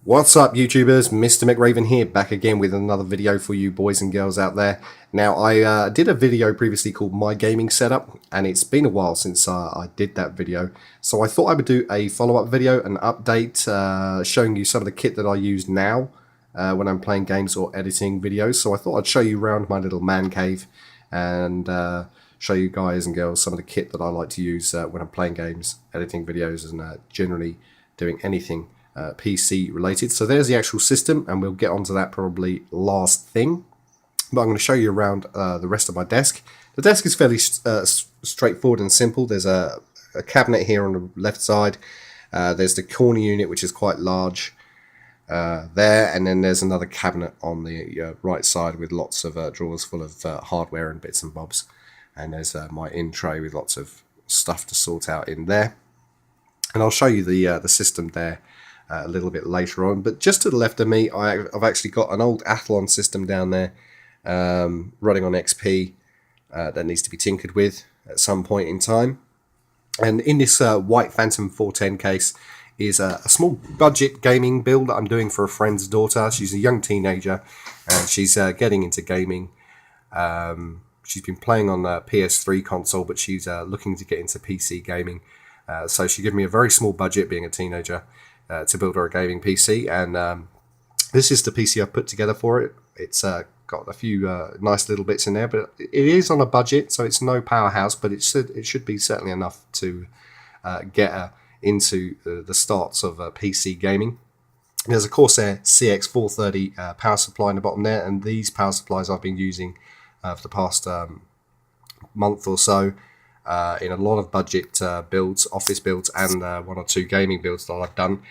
What's up, YouTubers? Mr-Mechraven here, back again with another video for you boys and girls out there. Now, I did a video previously called My Gaming Setup, and it's been a while since I did that video. So I thought I would do a follow-up video, an update, showing you some of the kit that I use now when I'm playing games or editing videos. So I thought I'd show you around my little man cave and show you guys and girls some of the kit that I like to use when I'm playing games, editing videos, and generally doing anything PC related. So there's the actual system, and we'll get onto that probably last thing. But I'm going to show you around the rest of my desk. The desk is fairly straightforward and simple. There's a cabinet here on the left side. There's the corner unit, which is quite large there, and then there's another cabinet on the right side with lots of drawers full of hardware and bits and bobs. And there's my in tray with lots of stuff to sort out in there. And I'll show you the system there a little bit later on. But just to the left of me, I've actually got an old Athlon system down there running on XP that needs to be tinkered with at some point in time. And in this white Phantom 410 case is a small budget gaming build that I'm doing for a friend's daughter. She's a young teenager and she's getting into gaming. She's been playing on the PS3 console, but she's looking to get into PC gaming. So she gave me a very small budget, being a teenager, to build her a gaming PC, and this is the PC I've put together for it. It's got a few nice little bits in there, but it is on a budget, so it's no powerhouse, but it should be certainly enough to get her into the starts of PC gaming. There's a Corsair CX430 power supply in the bottom there, and these power supplies I've been using for the past month or so. In a lot of budget builds, office builds, and one or two gaming builds that I've done.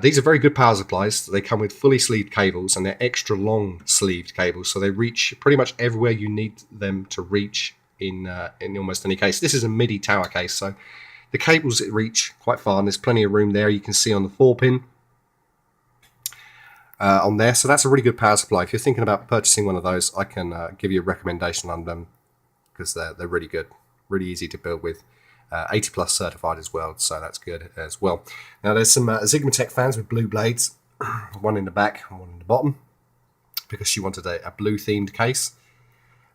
These are very good power supplies. They come with fully sleeved cables, and they're extra long sleeved cables, so they reach pretty much everywhere you need them to reach in almost any case. This is a MIDI tower case, so the cables reach quite far, and there's plenty of room there. You can see on the 4-pin on there, so that's a really good power supply. If you're thinking about purchasing one of those, I can give you a recommendation on them because they're really good. Really easy to build with, 80 plus certified as well, so that's good as well. Now there's some Gigabyte fans with blue blades, one in the back and one in the bottom, because she wanted a blue themed case.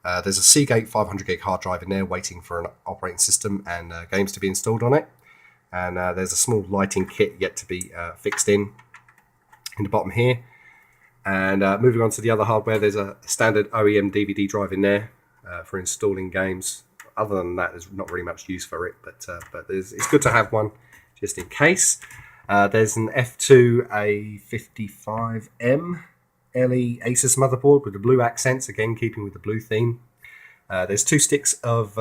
There's a Seagate 500 gig hard drive in there waiting for an operating system and games to be installed on it. And there's a small lighting kit yet to be fixed in the bottom here. And moving on to the other hardware, there's a standard OEM DVD drive in there for installing games. Other than that, there's not really much use for it, but it's good to have one just in case. There's an F2A55M LE Asus motherboard with the blue accents, again keeping with the blue theme. There's 2 sticks of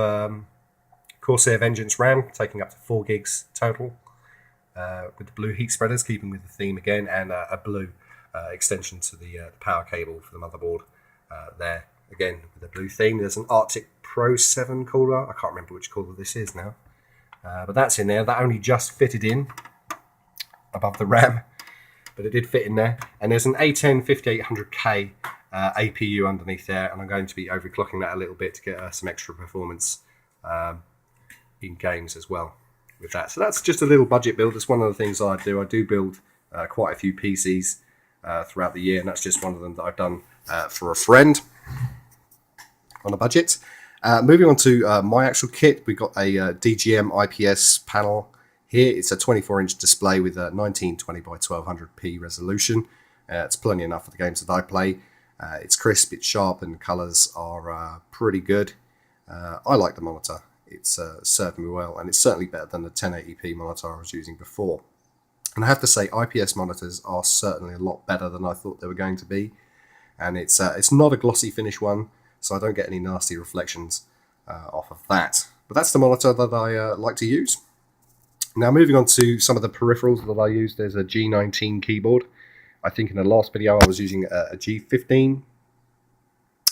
Corsair Vengeance RAM, taking up to 4 gigs total, with the blue heat spreaders, keeping with the theme again, and a blue extension to the power cable for the motherboard there, again with the blue theme. There's an Arctic Pro 7 cooler. I can't remember which cooler this is now, but that's in there. That only just fitted in above the RAM, but it did fit in there. And there's an A10 5800K APU underneath there, and I'm going to be overclocking that a little bit to get some extra performance in games as well with that. So that's just a little budget build. It's one of the things I do. I do build quite a few PCs throughout the year, and that's just one of them that I've done for a friend on a budget. Moving on to my actual kit, we've got a DGM IPS panel here. It's a 24-inch display with a 1920 by 1200p resolution. It's plenty enough for the games that I play. It's crisp, it's sharp, and the colours are pretty good. I like the monitor. It's served me well, and it's certainly better than the 1080p monitor I was using before. And I have to say, IPS monitors are certainly a lot better than I thought they were going to be. And it's not a glossy finish one, so I don't get any nasty reflections off of that. But that's the monitor that I like to use. Now moving on to some of the peripherals that I use, there's a G19 keyboard. I think in the last video I was using a G15,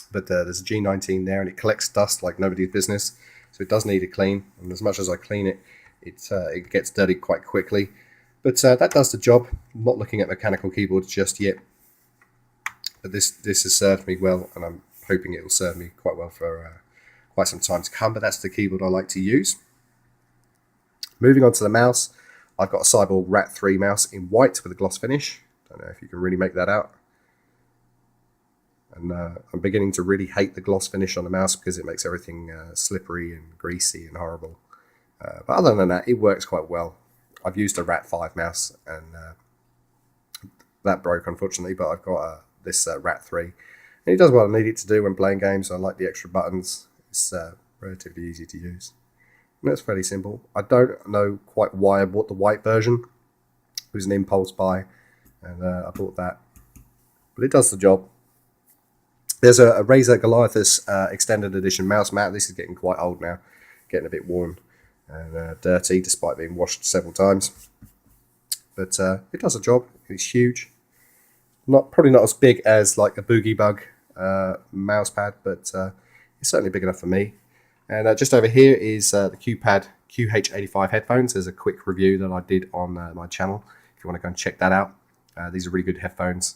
but there's a G19 there, and it collects dust like nobody's business, so it does need a clean. And as much as I clean it, it gets dirty quite quickly. But that does the job. I'm not looking at mechanical keyboards just yet, but this has served me well, and I'm hoping it will serve me quite well for quite some time to come. But that's the keyboard I like to use. Moving on to the mouse, I've got a Cyborg R.A.T 3 mouse in white with a gloss finish. Don't know if you can really make that out. And I'm beginning to really hate the gloss finish on the mouse because it makes everything slippery and greasy and horrible. But other than that, it works quite well. I've used a RA.T mouse, and that broke, unfortunately, but I've got this RA.T 3. And it does what I need it to do when playing games. I like the extra buttons. It's relatively easy to use. And it's fairly simple. I don't know quite why I bought the white version. It was an impulse buy, and I bought that. But it does the job. There's a Razer Goliathus extended edition mouse mat. This is getting quite old now, getting a bit worn and dirty, despite being washed several times. But it does a job. It's huge. Probably not as big as like a Boogie Bug mouse pad, but it's certainly big enough for me. And just over here is the QPad QH85 headphones. There's a quick review that I did on my channel. If you want to go and check that out, these are really good headphones.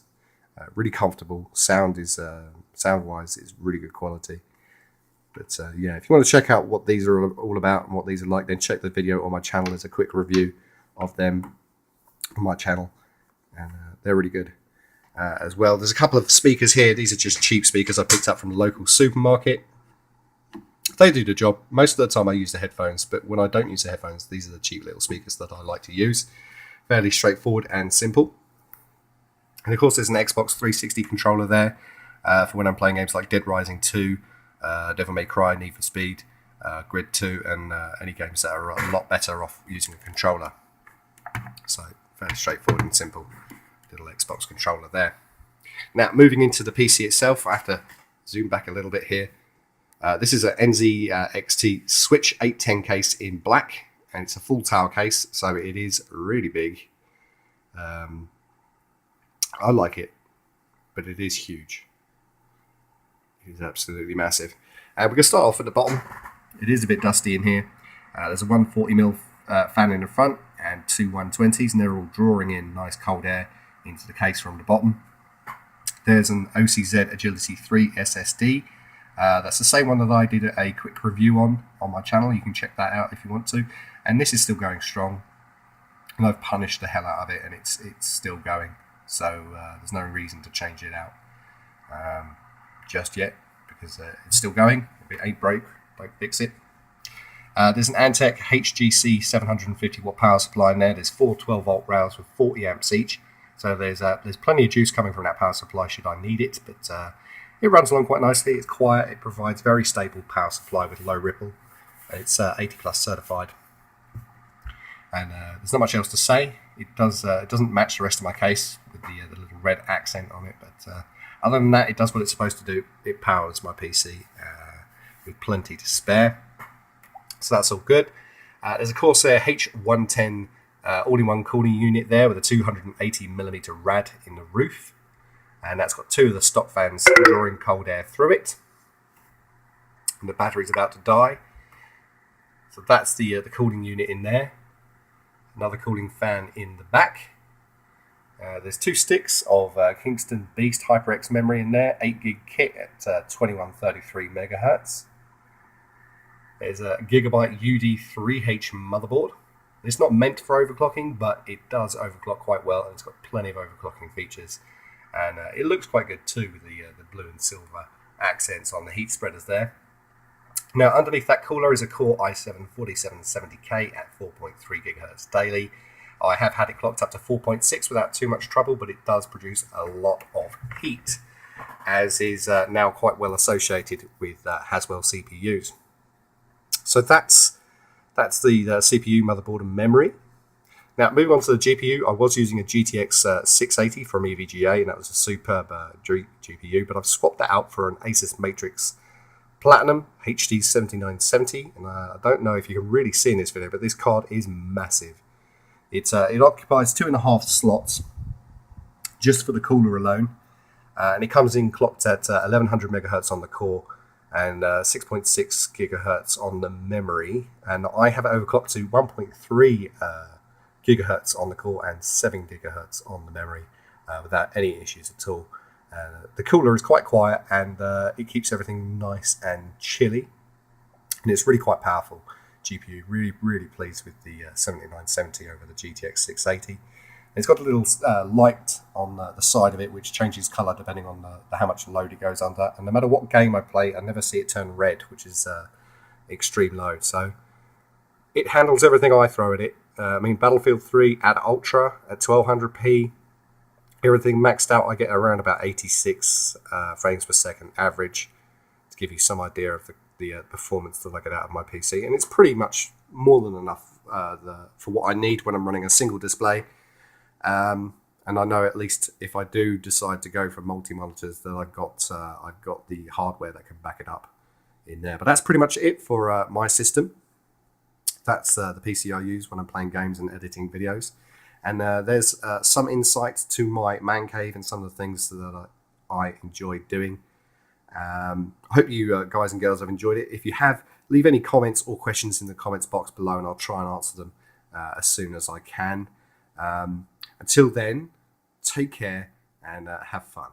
Really comfortable. Sound-wise, it's really good quality. But yeah, if you want to check out what these are all about and what these are like, then check the video on my channel. There's a quick review of them on my channel, and they're really good as well. There's a couple of speakers here. These are just cheap speakers I picked up from the local supermarket. They do the job. Most of the time I use the headphones, but when I don't use the headphones, these are the cheap little speakers that I like to use. Fairly straightforward and simple. And of course there's an Xbox 360 controller there for when I'm playing games like Dead Rising 2, Devil May Cry, Need for Speed, Grid 2, and any games that are a lot better off using a controller. So fairly straightforward and simple little Xbox controller there. Now moving into the PC itself, I have to zoom back a little bit here. This is an NZXT Switch 810 case in black, and it's a full tower case, so it is really big. I like it, but it is huge. It is absolutely massive. We're going to start off at the bottom. It is a bit dusty in here. There's a 140mm fan in the front and two 120s, and they're all drawing in nice cold air into the case from the bottom. There's an OCZ Agility 3 SSD. That's the same one that I did a quick review on my channel. You can check that out if you want to. And this is still going strong. And I've punished the hell out of it, and it's still going. So there's no reason to change it out just yet, because it's still going. If it ain't broke, don't fix it. There's an Antec HGC 750 watt power supply in there. There's four 12 volt rails with 40 amps each. So there's plenty of juice coming from that power supply should I need it, but it runs along quite nicely. It's quiet. It provides very stable power supply with low ripple. It's 80 plus certified. And there's not much else to say. It doesn't match the rest of my case with the little red accent on it, but other than that, it does what it's supposed to do. It powers my PC with plenty to spare. So that's all good. There's a Corsair H110 all-in-one cooling unit there with a 280mm rad in the roof. And that's got two of the stock fans drawing cold air through it. And the battery's about to die. So that's the cooling unit in there. Another cooling fan in the back. There's two sticks of Kingston Beast HyperX memory in there, 8GB kit at 2133 MHz. There's a Gigabyte UD3H motherboard. It's not meant for overclocking, but it does overclock quite well, and it's got plenty of overclocking features. And it looks quite good too, with the blue and silver accents on the heat spreaders there. Now underneath that cooler is a Core i7-4770K at 4.3 GHz daily. I have had it clocked up to 4.6 without too much trouble, but it does produce a lot of heat, as is now quite well associated with Haswell CPUs. So that's the CPU, motherboard and memory. Now moving on to the GPU, I was using a GTX 680 from EVGA, and that was a superb GPU, but I've swapped that out for an Asus Matrix Platinum HD 7970, and I don't know if you can really see in this video, but this card is massive. It occupies 2.5 slots just for the cooler alone, and it comes in clocked at 1100 MHz on the core and 6.6 GHz on the memory, and I have it overclocked to 1.3 GHz on the core and 7 GHz on the memory without any issues at all. The cooler is quite quiet, and it keeps everything nice and chilly, and it's really quite powerful GPU. Really pleased with the 7970 over the GTX 680. It's got a little light on the side of it which changes colour depending on how much load it goes under. And no matter what game I play, I never see it turn red, which is extreme load. So it handles everything I throw at it. I mean, Battlefield 3 at Ultra at 1200p, everything maxed out, I get around about 86 frames per second average, to give you some idea of the performance that I get out of my PC. And it's pretty much more than enough for what I need when I'm running a single display. And I know at least if I do decide to go for multi-monitors, that I've got the hardware that can back it up in there. But that's pretty much it for my system. That's the PC I use when I'm playing games and editing videos. And there's some insight to my man cave and some of the things that I enjoy doing. I hope you guys and girls have enjoyed it. If you have, leave any comments or questions in the comments box below, and I'll try and answer them as soon as I can. Until then, take care and have fun.